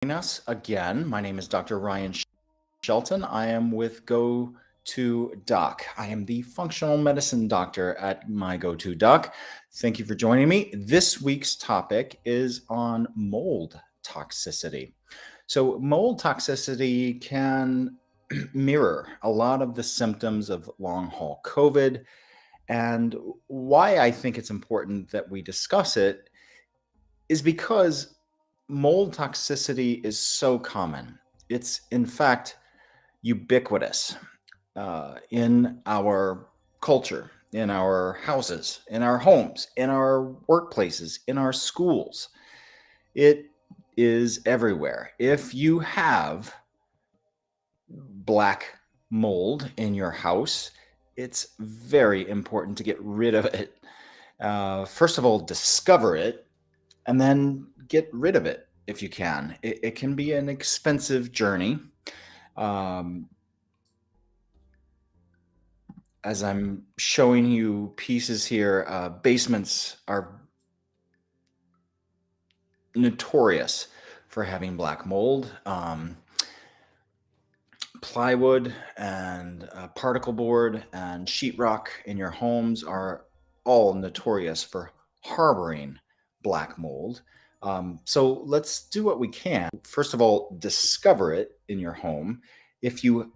Us again. My name is Dr. Ryan Shelton. I am with Go to Doc. I am the functional medicine doctor at my Go to Doc. Thank you for joining me. This week's topic is on mold toxicity. So, mold toxicity can mirror a lot of the symptoms of long haul COVID. And why I think it's important that we discuss it is because mold toxicity is so common. It's, in fact, ubiquitous in our culture, in our houses, in our homes, in our workplaces, in our schools. It is everywhere. If you have black mold in your house, it's very important to get rid of it. First of all, discover it and then get rid of it if you can. It can be an expensive journey. Um, as I'm showing you pieces here, basements are notorious for having black mold. Plywood and particle board and sheetrock in your homes are all notorious for harboring black mold. So let's do what we can. First of all, discover it in your home. If you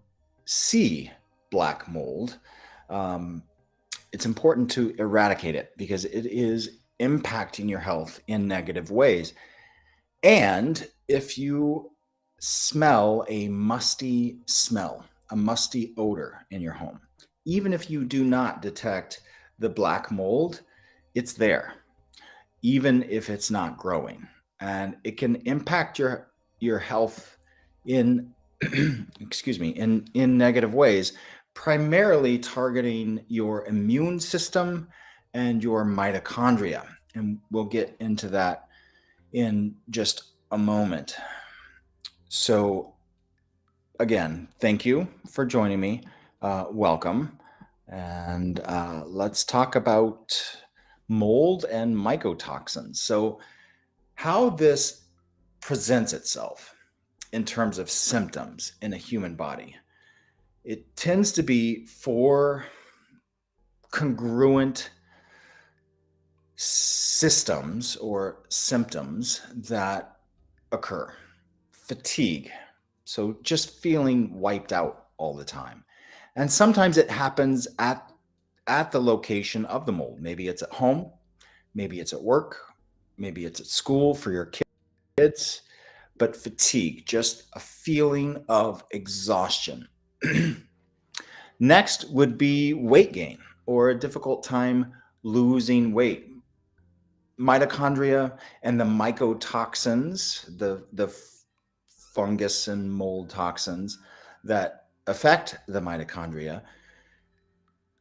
see black mold, um, it's important to eradicate it because it is impacting your health in negative ways. And if you smell a musty smell, a musty odor in your home, even if you do not detect the black mold, it's there, even if it's not growing. And it can impact your health in excuse me, in negative ways, primarily targeting your immune system and your mitochondria. And we'll get into that in just a moment. So, again, thank you for joining me. Welcome. And let's talk about mold and mycotoxins. So, how this presents itself in terms of symptoms in a human body. It tends to be four congruent systems or symptoms that occur. Fatigue, so just feeling wiped out all the time. And sometimes it happens at the location of the mold. Maybe it's at home, maybe it's at work, maybe it's at school for your kids, but fatigue, just a feeling of exhaustion. Next would be weight gain or a difficult time losing weight. Mitochondria and the mycotoxins, the fungus and mold toxins that affect the mitochondria,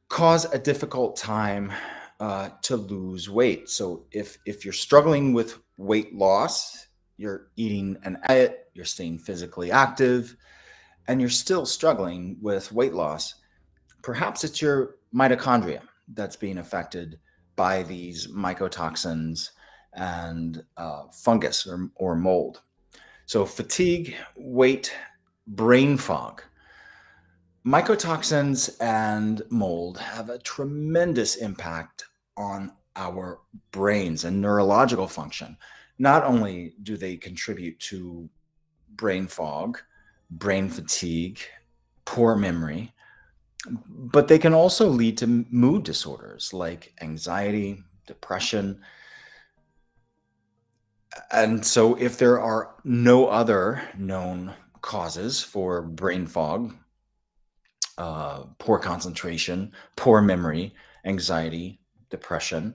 cause a difficult time to lose weight. So if you're struggling with weight loss, you're eating an diet, you're staying physically active, and you're still struggling with weight loss, perhaps it's your mitochondria that's being affected by these mycotoxins and fungus or mold. So fatigue, weight, brain fog. Mycotoxins and mold have a tremendous impact on our brains and neurological function. Not only do they contribute to brain fog, brain fatigue, poor memory, but they can also lead to mood disorders like anxiety, depression. And so, if there are no other known causes for brain fog, poor concentration, poor memory, anxiety, depression,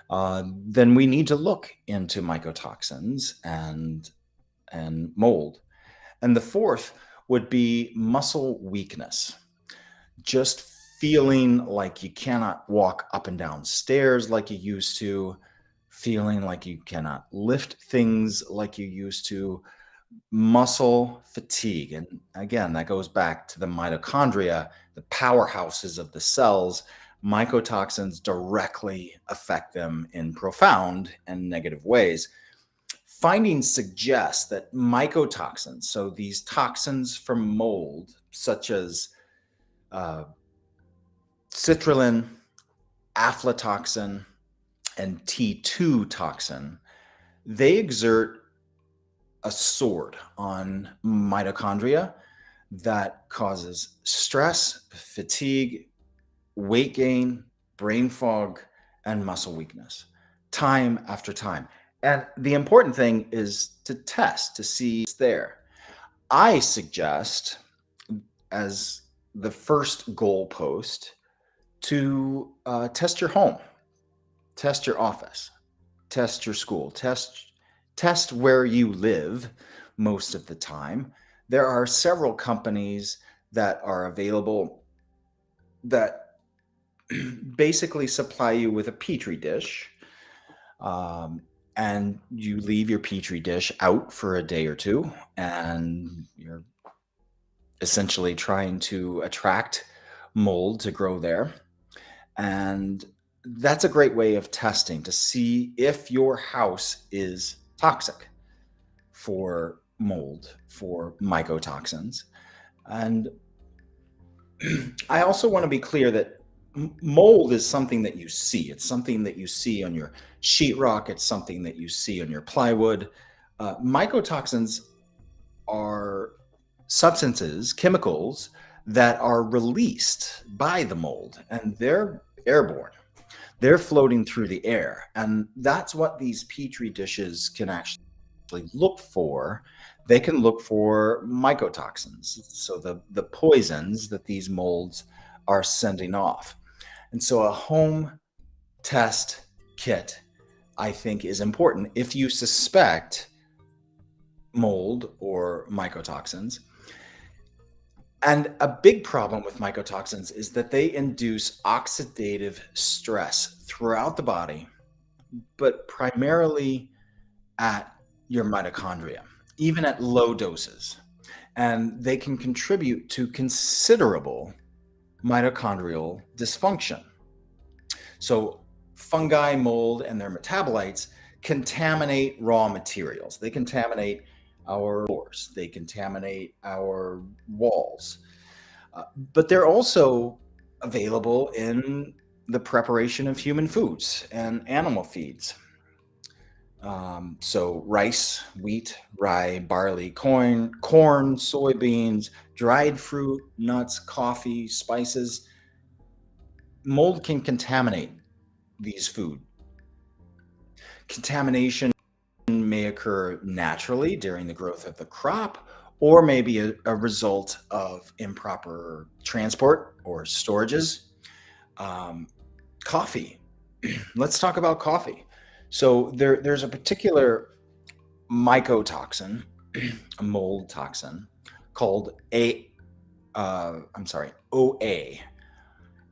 then we need to look into mycotoxins and mold. And the fourth would be muscle weakness, just feeling like you cannot walk up and down stairs like you used to, feeling like you cannot lift things like you used to, muscle fatigue. And again, that goes back to the mitochondria, the powerhouses of the cells. Mycotoxins directly affect them in profound and negative ways. findings suggest that mycotoxins, so these toxins from mold, such as uh, citrulline, aflatoxin, and T2 toxin, they exert a sword on mitochondria that causes stress, fatigue, weight gain, brain fog, and muscle weakness time after time. And the important thing is to test to see it's there. I suggest, as the first goalpost, to test your home, test your office, test your school, test where you live most of the time. There are several companies that are available that basically supply you with a petri dish, um, and you leave your petri dish out for a day or two, and you're essentially trying to attract mold to grow there. And that's a great way of testing to see if your house is toxic for mold, for mycotoxins. And I also want to be clear that mold is something that you see. It's something that you see on your sheetrock. It's something that you see on your plywood. Mycotoxins are substances, chemicals that are released by the mold, and they're airborne. They're floating through the air. And that's what these petri dishes can actually look for. They can look for mycotoxins, so the poisons that these molds are sending off. And so a home test kit, I think, is important if you suspect mold or mycotoxins. And a big problem with mycotoxins is that they induce oxidative stress throughout the body, but primarily at your mitochondria, even at low doses. And they can contribute to considerable mitochondrial dysfunction. So fungi, mold, and their metabolites contaminate raw materials. They contaminate our floors, they contaminate our walls. But they're also available in the preparation of human foods and animal feeds. So rice, wheat, rye, barley, corn, soybeans, dried fruit, nuts, coffee, spices. Mold can contaminate these food. Contamination may occur naturally during the growth of the crop, or maybe a result of improper transport or storages. Coffee. Let's talk about coffee. So there's a particular mycotoxin, a mold toxin, called OA,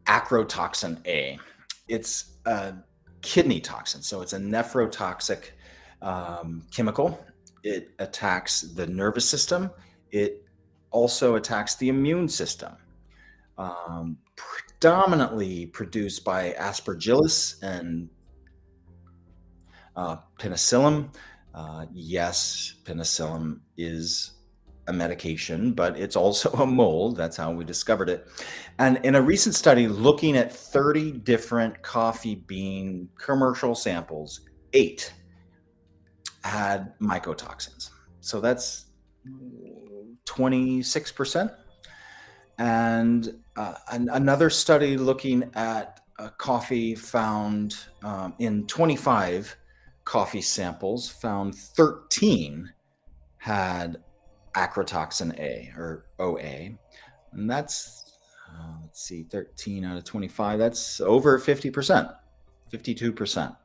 acrotoxin A. It's a kidney toxin, so it's a nephrotoxic chemical. It attacks the nervous system. It also attacks the immune system. Predominantly produced by Aspergillus and penicillin. Yes, penicillin is a medication, but it's also a mold. That's how we discovered it. And in a recent study looking at 30 different coffee bean commercial samples, 8 had mycotoxins. So that's 26%. And another study looking at coffee found in 25 coffee samples, found 13 had acrotoxin A or OA. And that's, let's see, 13 out of 25, that's over 50%, 52%.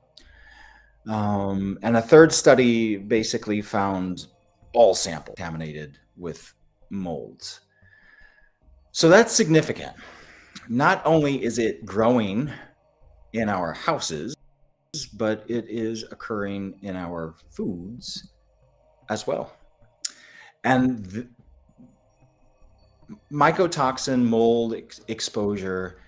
And a third study basically found all samples contaminated with molds. So that's significant. Not only is it growing in our houses, but it is occurring in our foods as well. And mycotoxin mold exposure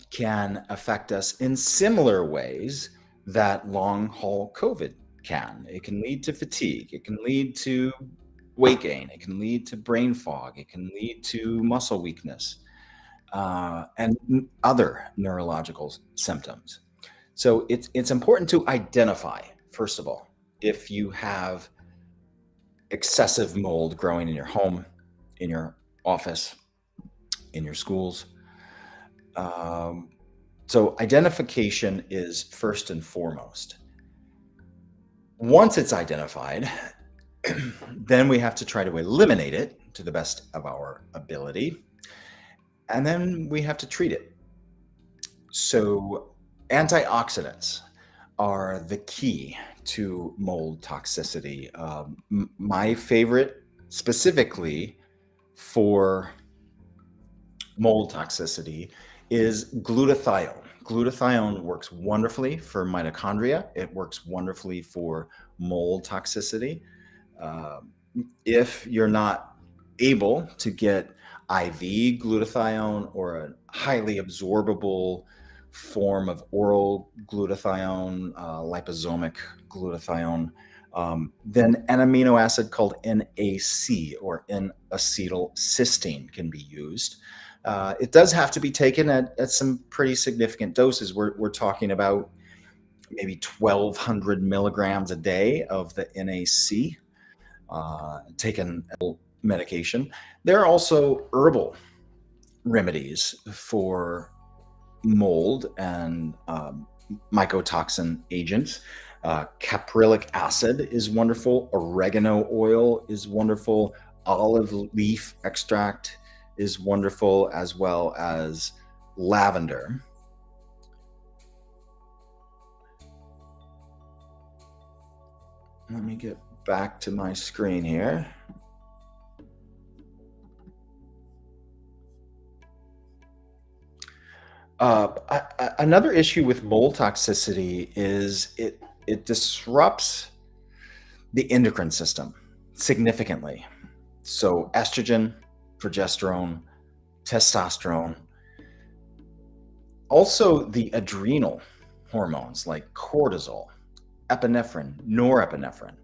can affect us in similar ways that long haul COVID can. It can lead to fatigue. It can lead to weight gain. It can lead to brain fog. It can lead to muscle weakness and other neurological symptoms. So it's important to identify, first of all, if you have excessive mold growing in your home, in your office, in your schools. Um, so identification is first and foremost. Once it's identified, then we have to try to eliminate it to the best of our ability. And then we have to treat it. So antioxidants are the key to mold toxicity. My favorite specifically for mold toxicity is glutathione. Glutathione works wonderfully for mitochondria. It works wonderfully for mold toxicity. If you're not able to get IV glutathione or a highly absorbable form of oral glutathione, liposomic glutathione, then an amino acid called NAC or N-acetylcysteine can be used. It does have to be taken at some pretty significant doses. We're talking about maybe 1,200 milligrams a day of the NAC taken medication. There are also herbal remedies for mold and mycotoxin agents. Caprylic acid is wonderful. Oregano oil is wonderful. Olive leaf extract is wonderful, as well as lavender. Let me get back to my screen here. Another issue with mold toxicity is it disrupts the endocrine system significantly. So estrogen, progesterone, testosterone, also the adrenal hormones like cortisol, epinephrine, norepinephrine,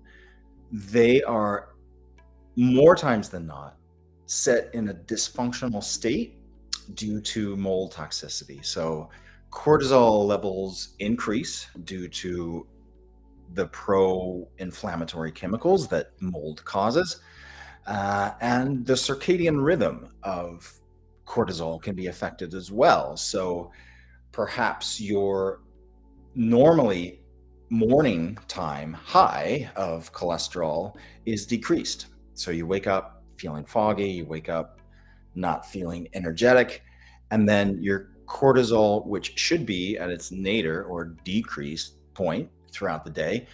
they are more times than not set in a dysfunctional state due to mold toxicity. So cortisol levels increase due to the pro-inflammatory chemicals that mold causes. And the circadian rhythm of cortisol can be affected as well. So perhaps your normally morning time high of cholesterol is decreased. So you wake up feeling foggy, you wake up not feeling energetic, and then your cortisol, which should be at its nadir or decreased point throughout the day,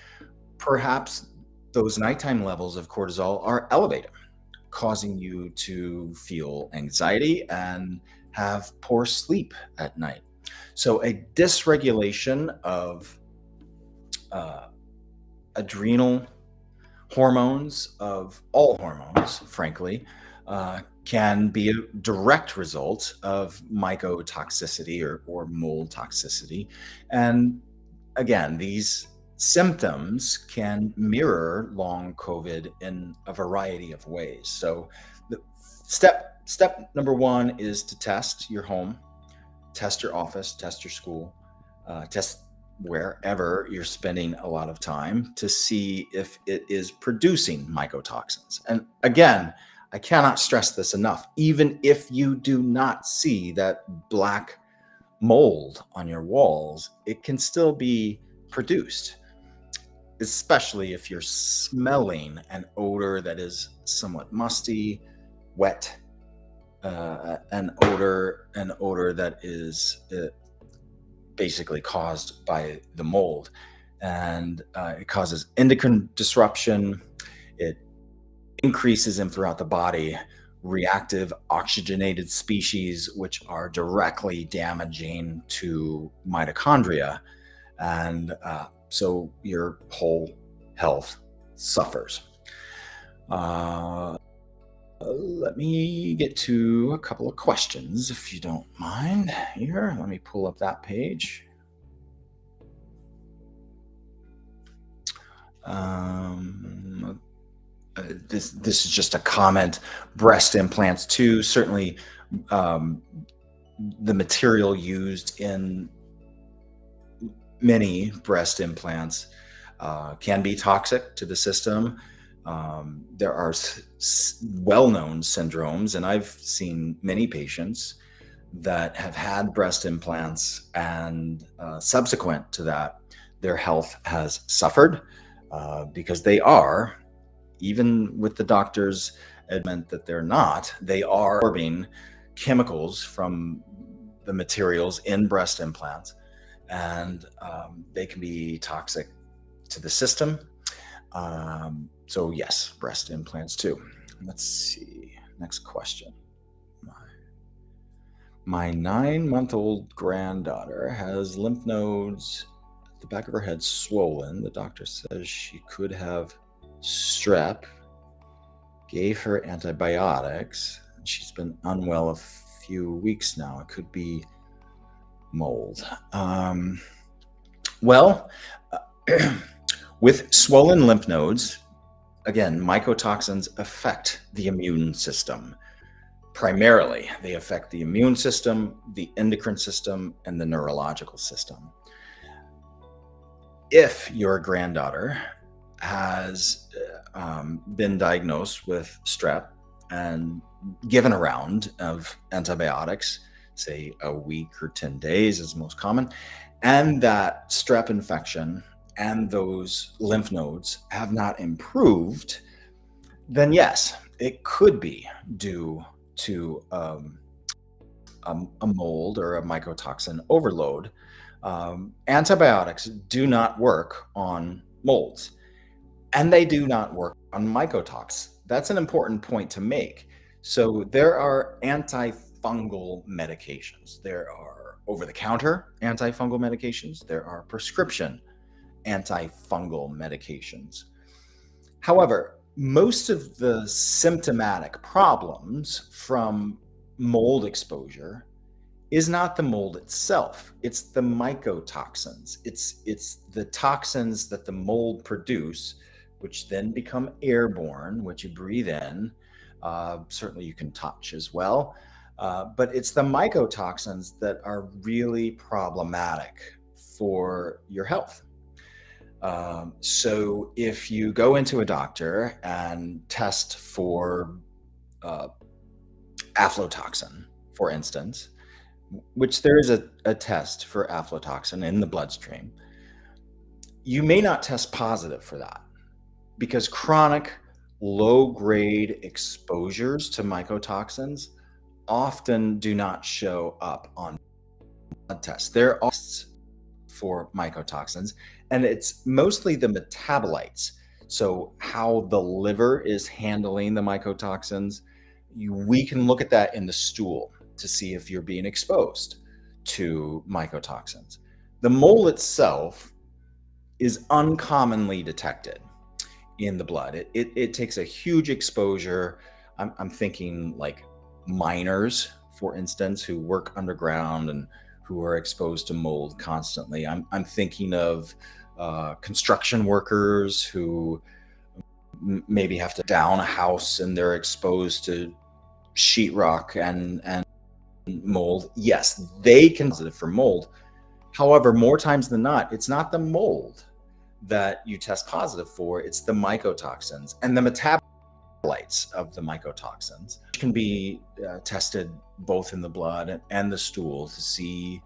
perhaps those nighttime levels of cortisol are elevated, causing you to feel anxiety and have poor sleep at night. So a dysregulation of adrenal hormones, of all hormones, frankly, can be a direct result of mycotoxicity or mold toxicity. And again, these symptoms can mirror long COVID in a variety of ways. So the step number one is to test your home, test your office, test your school, test wherever you're spending a lot of time to see if it is producing mycotoxins. And again, I cannot stress this enough. Even if you do not see that black mold on your walls, it can still be produced, especially if you're smelling an odor that is somewhat musty, wet, an odor that is basically caused by the mold, and it causes endocrine disruption. It increases them throughout the body, reactive oxygenated species, which are directly damaging to mitochondria, and so your whole health suffers. Let me get to a couple of questions, if you don't mind. Here, let me pull up that page. Um, this is just a comment. Breast implants too. Certainly, um, the material used in many breast implants can be toxic to the system. There are well-known syndromes, and I've seen many patients that have had breast implants, and subsequent to that, their health has suffered because they are, even with the doctors admit that they're not, they are absorbing chemicals from the materials in breast implants, and they can be toxic to the system. So yes, breast implants too. Let's see. Next question. My 9-month-old granddaughter has lymph nodes at the back of her head swollen. The doctor says she could have strep, gave her antibiotics. She's been unwell a few weeks now. It could be mold. Well, with swollen lymph nodes, again, mycotoxins affect the immune system. Primarily, they affect the immune system, the endocrine system, and the neurological system. If your granddaughter has been diagnosed with strep and given a round of antibiotics, say a week or 10 days is most common, and that strep infection and those lymph nodes have not improved, then yes, it could be due to a mold or a mycotoxin overload. Antibiotics do not work on molds, and they do not work on mycotoxins. That's an important point to make. So there are antifungal medications. There are over-the-counter antifungal medications. There are prescription antifungal medications. However, most of the symptomatic problems from mold exposure is not the mold itself. It's the mycotoxins. It's the toxins that the mold produce, which then become airborne, which you breathe in. Certainly you can touch as well. But it's the mycotoxins that are really problematic for your health. So if you go into a doctor and test for aflatoxin, for instance, which there is a test for aflatoxin in the bloodstream, you may not test positive for that because chronic low-grade exposures to mycotoxins often do not show up on blood tests. There are tests for mycotoxins, and it's mostly the metabolites. So how the liver is handling the mycotoxins, we can look at that in the stool to see if you're being exposed to mycotoxins. The mold itself is uncommonly detected in the blood. It takes a huge exposure. I'm thinking like miners, for instance, who work underground and who are exposed to mold constantly. I'm thinking of construction workers who maybe have to down a house and they're exposed to sheetrock and mold. Yes, they can be positive for mold. However, more times than not, it's not the mold that you test positive for, it's the mycotoxins and the metabolites of the mycotoxins, which can be tested both in the blood and the stool to see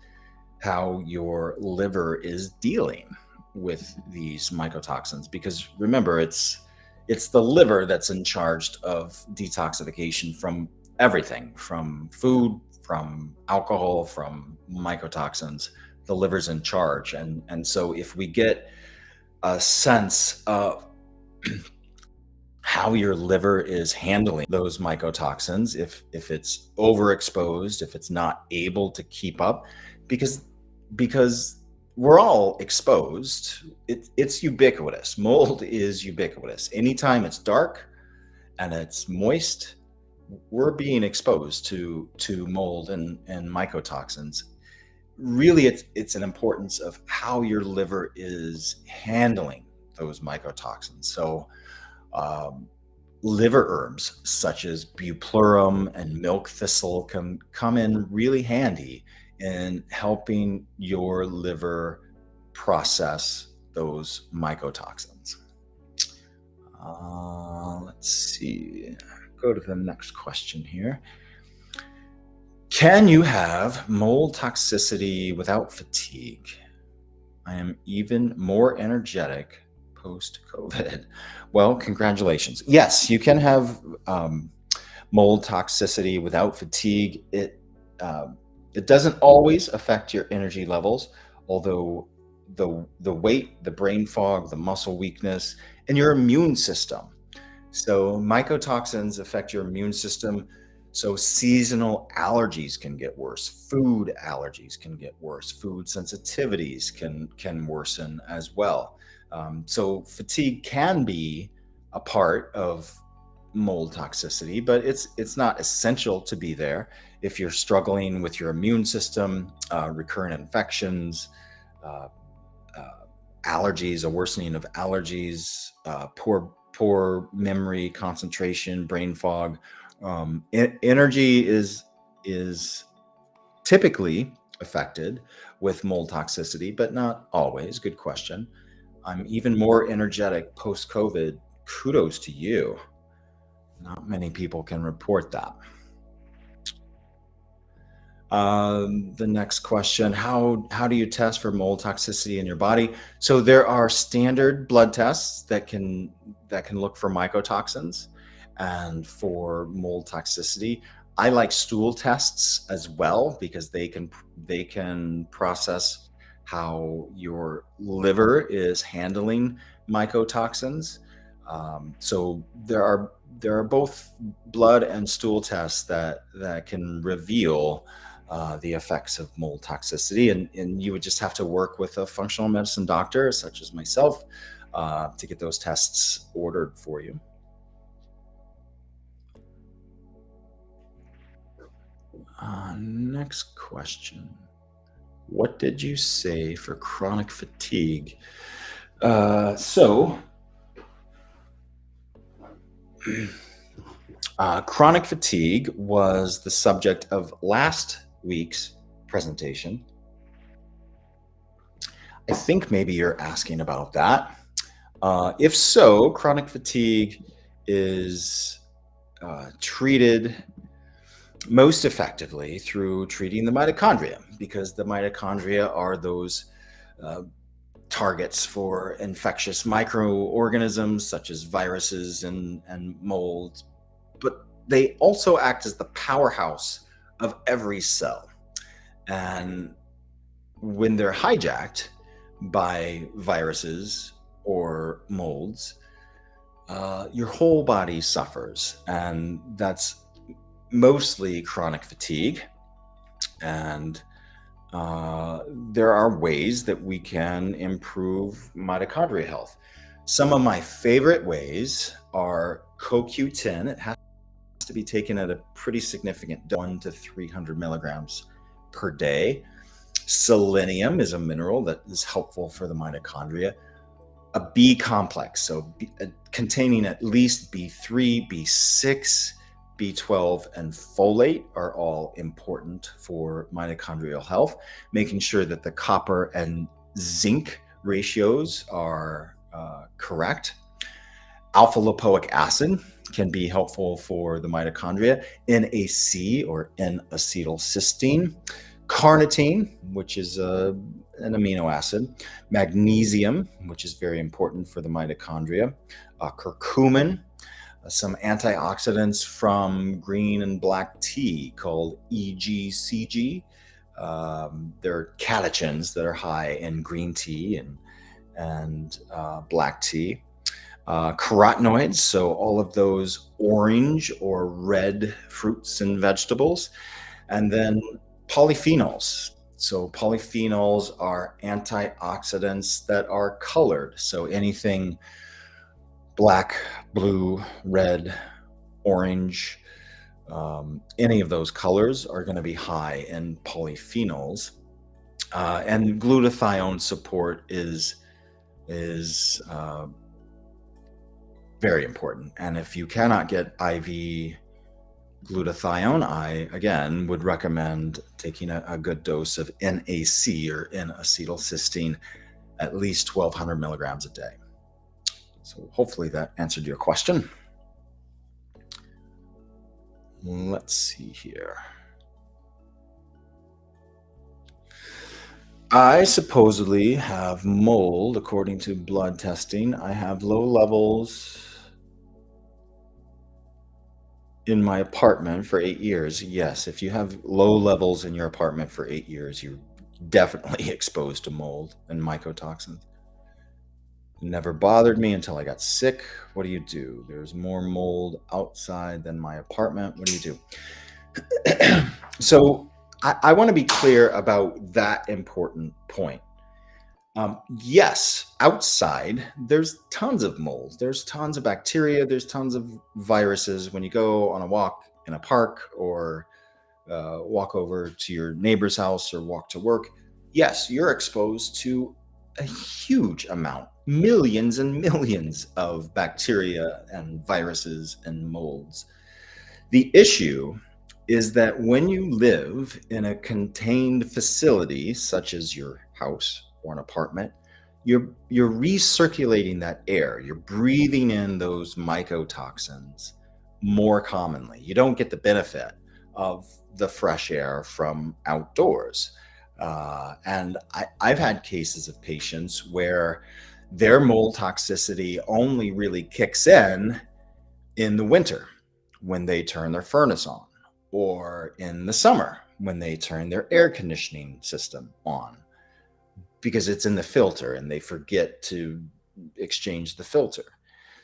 how your liver is dealing with these mycotoxins. Because remember, it's the liver that's in charge of detoxification from everything, from food, from alcohol, from mycotoxins. The liver's in charge. And so if we get a sense of how your liver is handling those mycotoxins, if it's overexposed, if it's not able to keep up, because we're all exposed. It's ubiquitous. Mold is ubiquitous. Anytime it's dark and it's moist, we're being exposed to mold and mycotoxins. Really, it's an importance of how your liver is handling those mycotoxins. So, um, liver herbs such as bupleurum and milk thistle can come in really handy in helping your liver process those mycotoxins. Let's see. Go to the next question here. Can you have mold toxicity without fatigue? I am even more energetic post COVID. Well, congratulations. Yes, you can have mold toxicity without fatigue. Um, it doesn't always affect your energy levels, although the weight, the brain fog, the muscle weakness, and your immune system. So mycotoxins affect your immune system. So seasonal allergies can get worse. Food allergies can get worse. Food sensitivities can worsen as well. So fatigue can be a part of mold toxicity, but it's not essential to be there. If you're struggling with your immune system, recurrent infections, uh, allergies, a worsening of allergies, poor memory, concentration, brain fog. Energy is typically affected with mold toxicity, but not always. Good question. I'm even more energetic post COVID. Kudos to you. Not many people can report that. The next question: How do you test for mold toxicity in your body? So there are standard blood tests that can look for mycotoxins and for mold toxicity. I like stool tests as well because they can process how your liver is handling mycotoxins. So there are both blood and stool tests that can reveal the effects of mold toxicity. And you would just have to work with a functional medicine doctor, such as myself, to get those tests ordered for you. Next question. What did you say for chronic fatigue? So, chronic fatigue was the subject of last week's presentation. I think maybe you're asking about that. If so, chronic fatigue is treated most effectively through treating the mitochondria, because the mitochondria are those uh, targets for infectious microorganisms such as viruses and molds, but they also act as the powerhouse of every cell. And when they're hijacked by viruses or molds, your whole body suffers. And that's mostly chronic fatigue. And there are ways that we can improve mitochondria health. Some of my favorite ways are CoQ10. It has to be taken at a pretty significant 1 to 300 milligrams per day. Selenium is a mineral that is helpful for the mitochondria. A B complex, so containing at least B3, B6, B12, and folate are all important for mitochondrial health, making sure that the copper and zinc ratios are correct. Alpha lipoic acid can be helpful for the mitochondria. NAC, or N-acetylcysteine. Carnitine, which is an amino acid. Magnesium, which is very important for the mitochondria. Curcumin, some antioxidants from green and black tea called EGCG. There are catechins that are high in green tea and black tea. Carotenoids, so all of those orange or red fruits and vegetables. And then polyphenols. So polyphenols are antioxidants that are colored. So anything black, blue, red, orange, any of those colors are going to be high in polyphenols. And glutathione support is is very important. And if you cannot get IV glutathione, I again would recommend taking a good dose of NAC, or N-acetylcysteine, at least 1,200 milligrams a day. So hopefully that answered your question. Let's see here. I supposedly have mold according to blood testing. I have low levels in my apartment for 8 years. Yes, if you have low levels in your apartment for 8 years, you're definitely exposed to mold and mycotoxins. It never bothered me until I got sick. What do you do? There's more mold outside than my apartment. What do you do? So I want to be clear about that important point. Yes, outside, there's tons of mold. There's tons of bacteria. There's tons of viruses. When you go on a walk in a park, or walk over to your neighbor's house, or walk to work, yes, you're exposed to a huge amount, millions and millions of bacteria and viruses and molds. The issue is that when you live in a contained facility, such as your house or an apartment, you're recirculating that air. You're breathing in those mycotoxins more commonly. You don't get the benefit of the fresh air from outdoors. And I've had cases of patients where their mold toxicity only really kicks in the winter when they turn their furnace on, or in the summer when they turn their air conditioning system on, because it's in the filter and they forget to exchange the filter.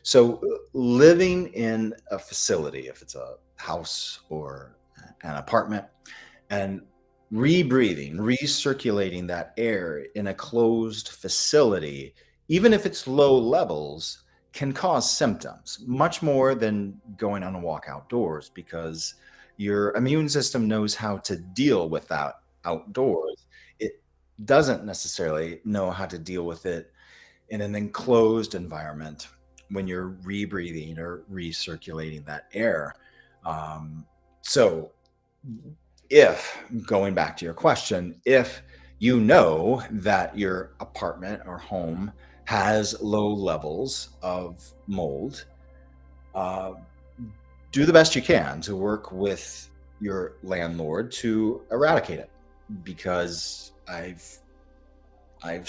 So living in a facility, if it's a house or an apartment, and rebreathing, recirculating that air in a closed facility, even if it's low levels, can cause symptoms much more than going on a walk outdoors, because your immune system knows how to deal with that outdoors. It doesn't necessarily know how to deal with it in an enclosed environment when you're rebreathing or recirculating that air. So if, going back to your question, if you know that your apartment or home has low levels of mold, do the best you can to work with your landlord to eradicate it, because I've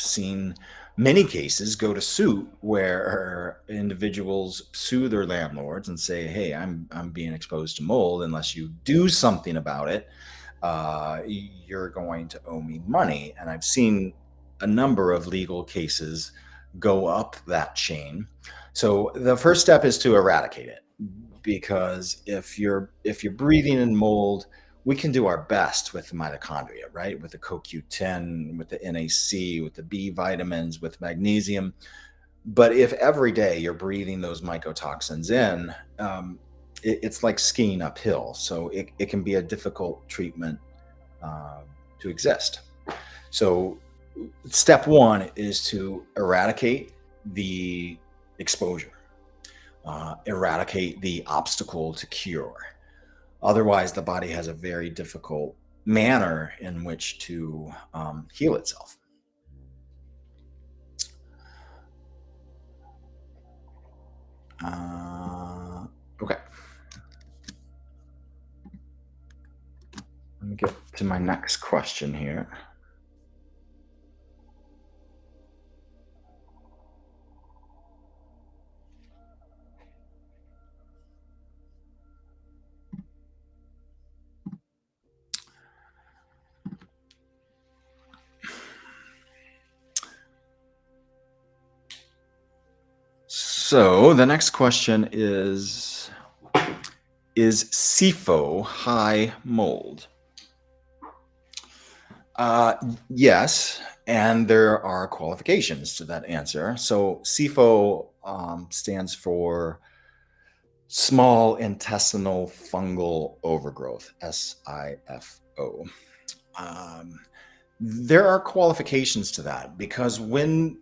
seen many cases go to suit where individuals sue their landlords and say, "Hey, I'm being exposed to mold. Unless you do something about it, you're going to owe me money." And I've seen a number of legal cases go up that chain. So the first step is to eradicate it, because if you're breathing in mold, we can do our best with the mitochondria, right? With the CoQ10, with the NAC, with the B vitamins, with magnesium. But if every day you're breathing those mycotoxins in, it's like skiing uphill. So it can be a difficult treatment to exist. So step one is to eradicate the exposure, eradicate the obstacle to cure. Otherwise, the body has a very difficult manner in which to heal itself. Okay. Let me get to my next question here. So the next question is SIFO high mold? Yes, and there are qualifications to that answer. So SIFO stands for small intestinal fungal overgrowth, SIFO. There are qualifications to that, because when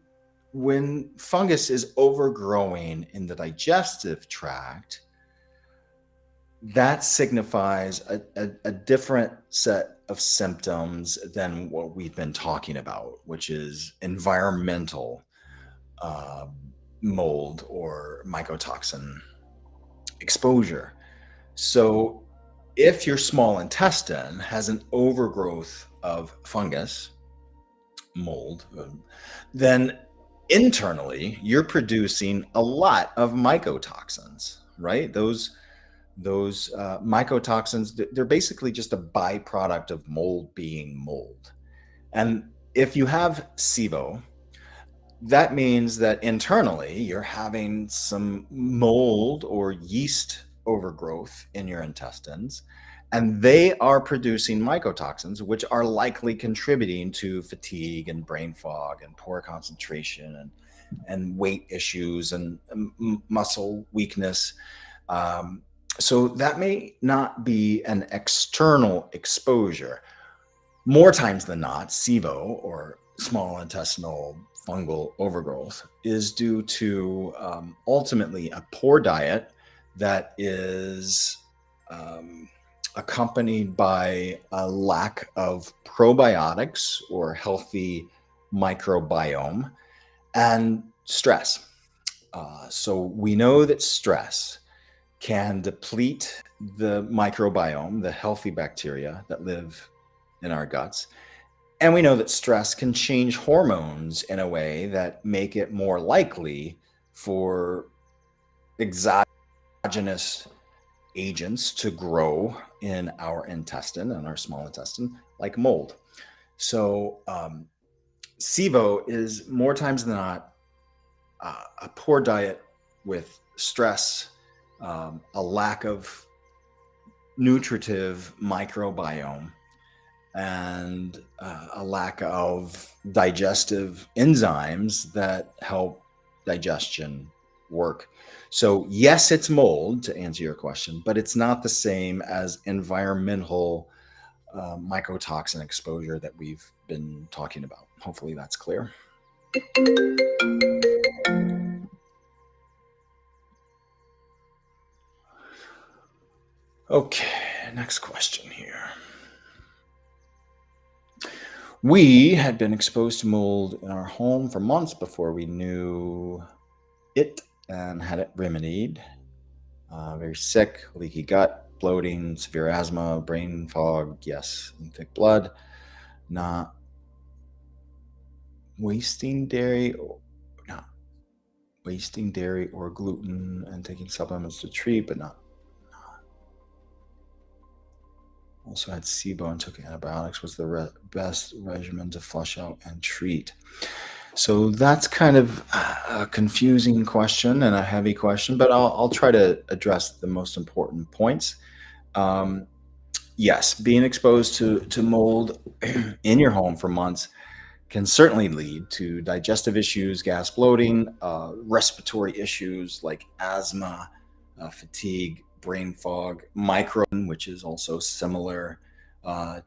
When fungus is overgrowing in the digestive tract, that signifies a different set of symptoms than what we've been talking about, which is environmental uh, mold or mycotoxin exposure. So, if your small intestine has an overgrowth of fungus, mold, then internally you're producing a lot of mycotoxins, right? Those mycotoxins, they're basically just a byproduct of mold being mold. And if you have SIBO, that means that internally you're having some mold or yeast overgrowth in your intestines, and they are producing mycotoxins, which are likely contributing to fatigue and brain fog and poor concentration and weight issues and muscle weakness. Um, so that may not be an external exposure. More times than not, SIBO or small intestinal fungal overgrowth is due to ultimately a poor diet that is um, accompanied by a lack of probiotics or healthy microbiome and stress. So we know that stress can deplete the microbiome, the healthy bacteria that live in our guts. And we know that stress can change hormones in a way that make it more likely for exogenous agents to grow in our intestine and our small intestine, like mold. So, SIBO is more times than not a poor diet with stress, a lack of nutritive microbiome, and a lack of digestive enzymes that help digestion work. So, yes, it's mold to answer your question, but it's not the same as environmental mycotoxin exposure that we've been talking about. Hopefully, that's clear. Okay, next question here. We had been exposed to mold in our home for months before we knew it and had it remedied. Very sick, leaky gut, bloating, severe asthma, brain fog, yes, and thick blood. Not wasting dairy, not wasting dairy or gluten, and taking supplements to treat, but not. Also had SIBO and took antibiotics. Was the best regimen to flush out and treat? So that's kind of a confusing question and a heavy question, but I'll try to address the most important points. Um, yes, being exposed to mold in your home for months can certainly lead to digestive issues, gas, bloating, respiratory issues like asthma, fatigue, brain fog, which is also similar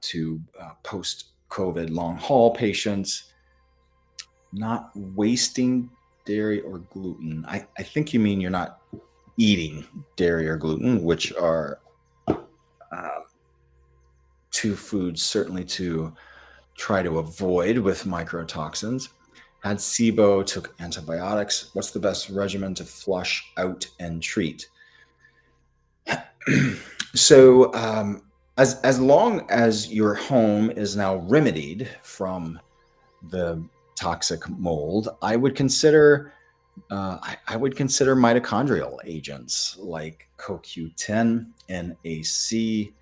to post COVID long haul patients. Not wasting dairy or gluten. I think you mean you're not eating dairy or gluten, which are uh, two foods certainly to try to avoid with microtoxins. Had SIBO, took antibiotics. What's the best regimen to flush out and treat? So, as long as your home is now remedied from the toxic mold, I would consider mitochondrial agents like CoQ10, NAC.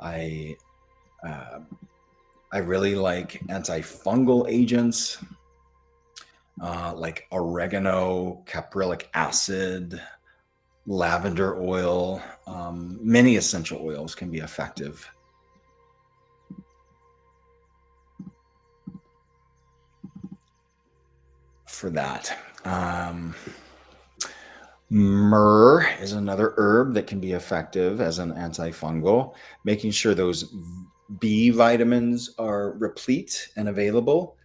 I uh, I really like antifungal agents like oregano, caprylic acid, lavender oil. Many essential oils can be effective for that. Myrrh is another herb that can be effective as an antifungal, making sure those B vitamins are replete and available.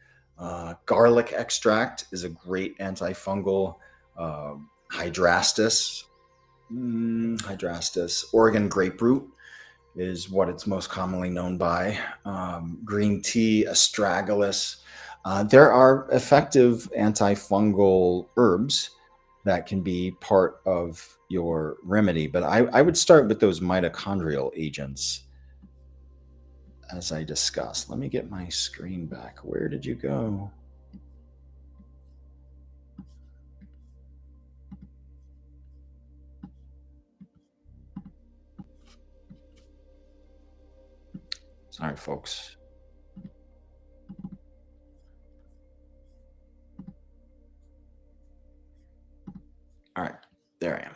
Garlic extract is a great antifungal. Hydrastis, hydrastis, Oregon grapefruit is what it's most commonly known by. Green tea, astragalus. There are effective antifungal herbs that can be part of your remedy, but I would start with those mitochondrial agents as I discussed. Let me get my screen back. Where did you go? Sorry, folks. All right, there I am.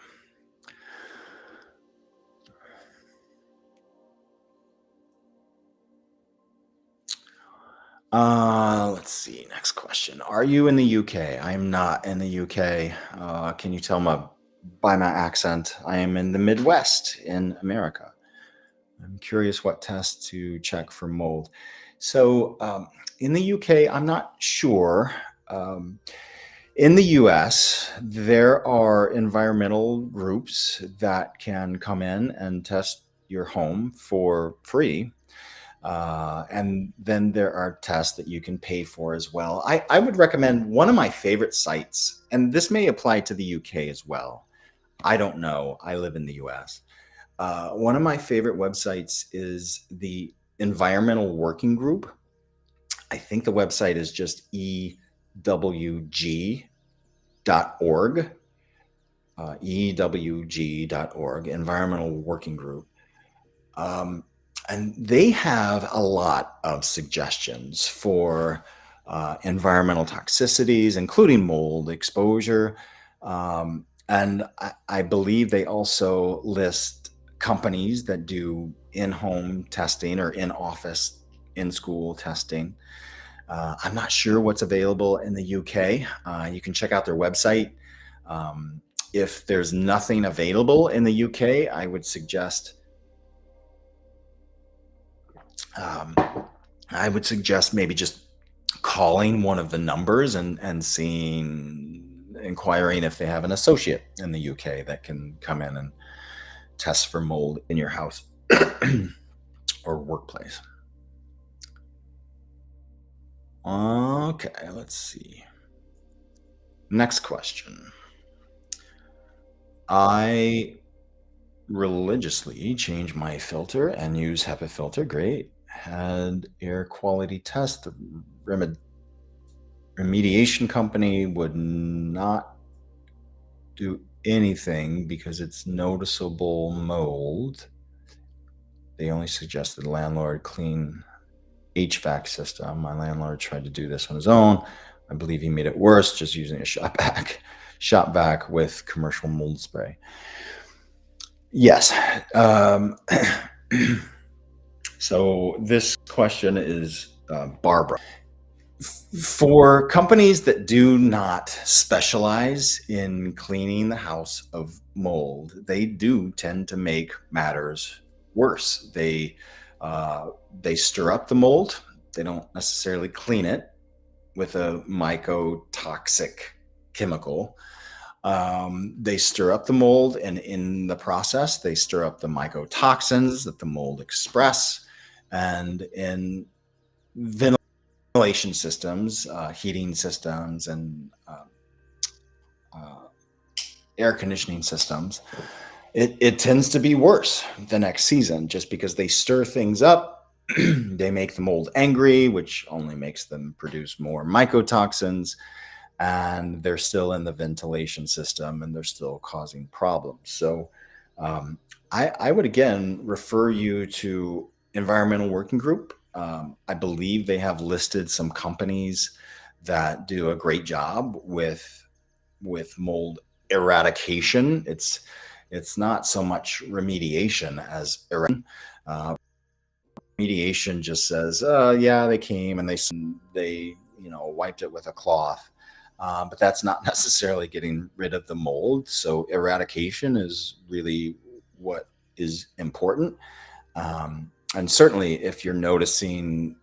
Let's see. Next question. Are you in the UK? I am not in the UK. Can you tell by my accent? I am in the Midwest in America. I'm curious what tests to check for mold. So, in the UK, I'm not sure. Um, in the US, there are environmental groups that can come in and test your home for free, and then there are tests that you can pay for as well. I would recommend one of my favorite sites, and this may apply to the UK as well. I don't know. I live in the US. One of my favorite websites is the Environmental Working Group. I think the website is just ewg.org, ewg.org, Environmental Working Group. Um, and they have a lot of suggestions for environmental toxicities, including mold exposure. And I believe they also list companies that do in home testing or in office, in school testing. I'm not sure what's available in the UK. You can check out their website. Um, if there's nothing available in the UK, I would suggest um, maybe just calling one of the numbers and inquiring if they have an associate in the UK that can come in and test for mold in your house or workplace. Okay, let's see. Next question. I religiously change my filter and use HEPA filter. Great. Had air quality test. The remediation company would not do anything because it's noticeable mold. They only suggested the landlord clean HVAC system. My landlord tried to do this on his own. I believe he made it worse just using a shop vac with commercial mold spray. Yes. So this question is Barbara. For companies that do not specialize in cleaning the house of mold, they do tend to make matters worse. They stir up the mold. They don't necessarily clean it with a mycotoxic chemical. They stir up the mold, and in the process, they stir up the mycotoxins that the mold express. And in ventilation systems, heating systems, and uh, air conditioning systems, it tends to be worse the next season just because they stir things up. They make the mold angry, which only makes them produce more mycotoxins, and they're still in the ventilation system and they're still causing problems. So I would again refer you to Environmental Working Group. I believe they have listed some companies that do a great job with mold eradication. It's not so much remediation as eradication. Remediation just says, yeah, they came and they wiped it with a cloth, but that's not necessarily getting rid of the mold. So eradication is really what is important. And certainly, if you're noticing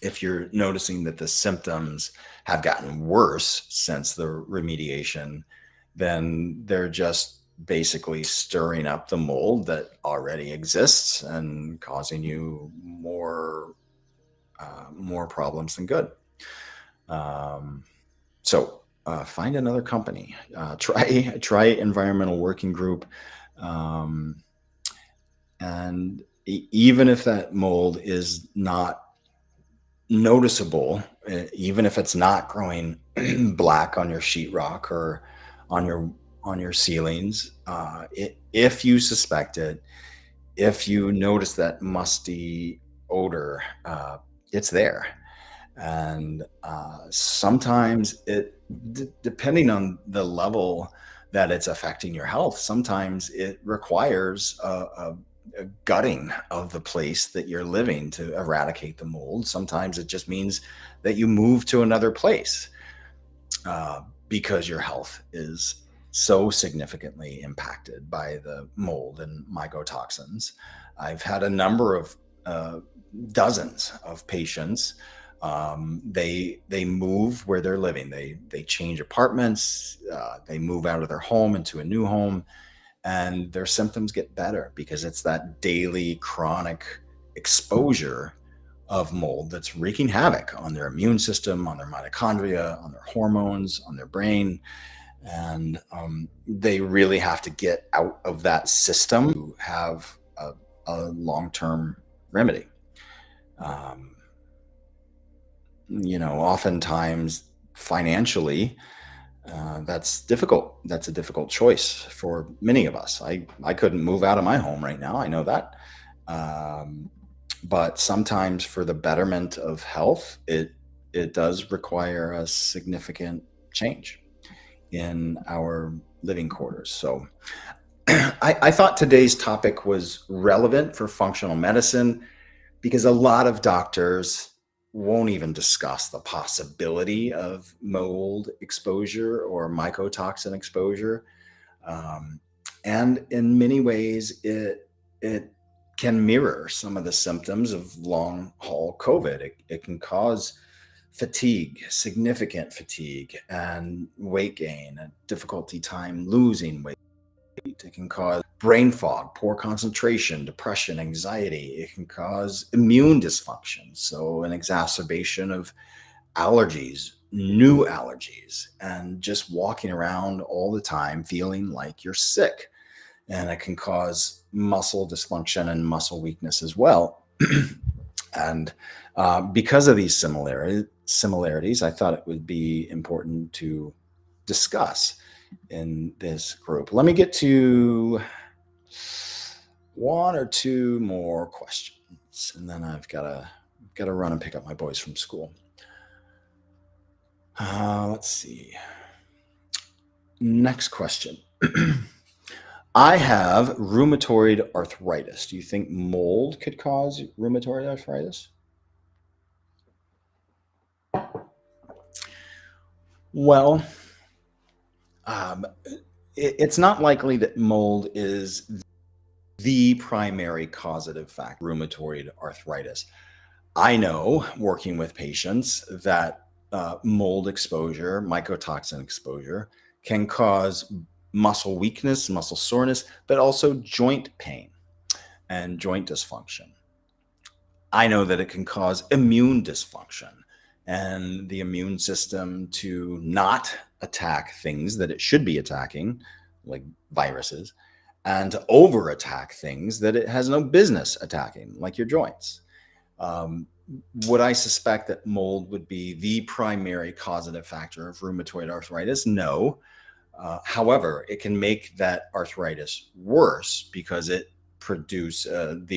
If you're noticing that the symptoms have gotten worse since the remediation, then they're just basically stirring up the mold that already exists and causing you more problems than good. Um, so find another company. Try environmental working group, um, and even if that mold is not noticeable, even if it's not growing black on your sheetrock or on your ceilings, if you suspect it, if you notice that musty odor, it's there. And sometimes depending on the level that it's affecting your health, sometimes it requires a gutting of the place that you're living to eradicate the mold. Sometimes it just means that you move to another place, because your health is so significantly impacted by the mold and mycotoxins. I've had a number of uh, dozens of patients. They move where they're living. They change apartments. They move out of their home into a new home, and their symptoms get better because it's that daily chronic exposure of mold that's wreaking havoc on their immune system, on their mitochondria, on their hormones, on their brain. And they really have to get out of that system to have a long term remedy. Um, Oftentimes financially, that's difficult. That's a difficult choice for many of us. I couldn't move out of my home right now. I know that. Um, but sometimes for the betterment of health, it does require a significant change in our living quarters. So I thought today's topic was relevant for functional medicine because a lot of doctors won't even discuss the possibility of mold exposure or mycotoxin exposure. Um, and in many ways, it can mirror some of the symptoms of long haul COVID. It can cause fatigue, significant fatigue, and weight gain, and difficulty time losing weight. It can cause brain fog, poor concentration, depression, anxiety. It can cause immune dysfunction, so an exacerbation of allergies, new allergies, and just walking around all the time feeling like you're sick. And it can cause muscle dysfunction and muscle weakness as well. And because of these similarities, I thought it would be important to discuss in this group. Let me get to one or two more questions, and then I've got to run and pick up my boys from school. Let's see. Next question. I have rheumatoid arthritis. Do you think mold could cause rheumatoid arthritis? Well, um, it's not likely that mold is the primary causative factor of rheumatoid arthritis. I know, working with patients, that mold exposure, mycotoxin exposure, can cause muscle weakness, muscle soreness, but also joint pain and joint dysfunction. I know that it can cause immune dysfunction and the immune system to not attack things that it should be attacking, like viruses, and to over attack things that it has no business attacking, like your joints. Um, would I suspect that mold would be the primary causative factor of rheumatoid arthritis? No. However, it can make that arthritis worse because the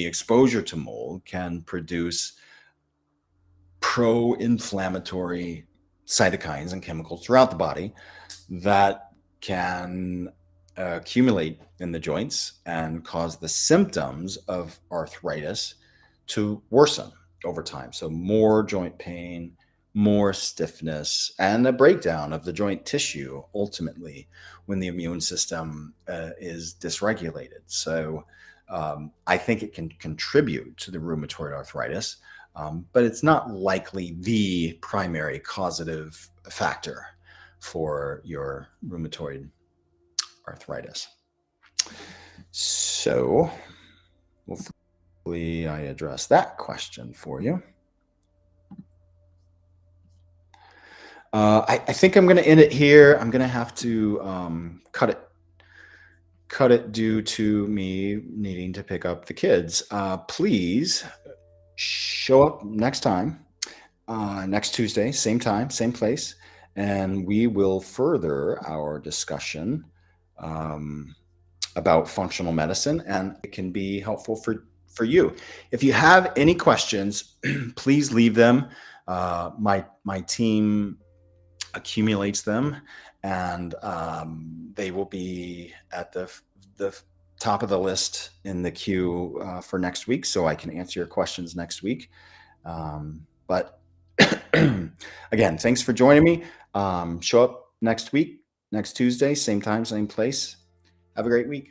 exposure to mold can produce pro-inflammatory cytokines and chemicals throughout the body that can accumulate in the joints and cause the symptoms of arthritis to worsen over time. So more joint pain, more stiffness, and a breakdown of the joint tissue ultimately when the immune system is dysregulated. So I think it can contribute to the rheumatoid arthritis. but it's not likely the primary causative factor for your rheumatoid arthritis. So hopefully I addressed that question for you. I think I'm going to end it here. I'm going to have to cut it due to me needing to pick up the kids. Please show up next time, next Tuesday, same time, same place, and we will further our discussion about functional medicine, and it can be helpful for you. If you have any questions, please leave them. My team accumulates them, and they will be at the top of the list in the queue for next week, so I can answer your questions next week. But again, thanks for joining me. Show up next week, next Tuesday, same time, same place. Have a great week.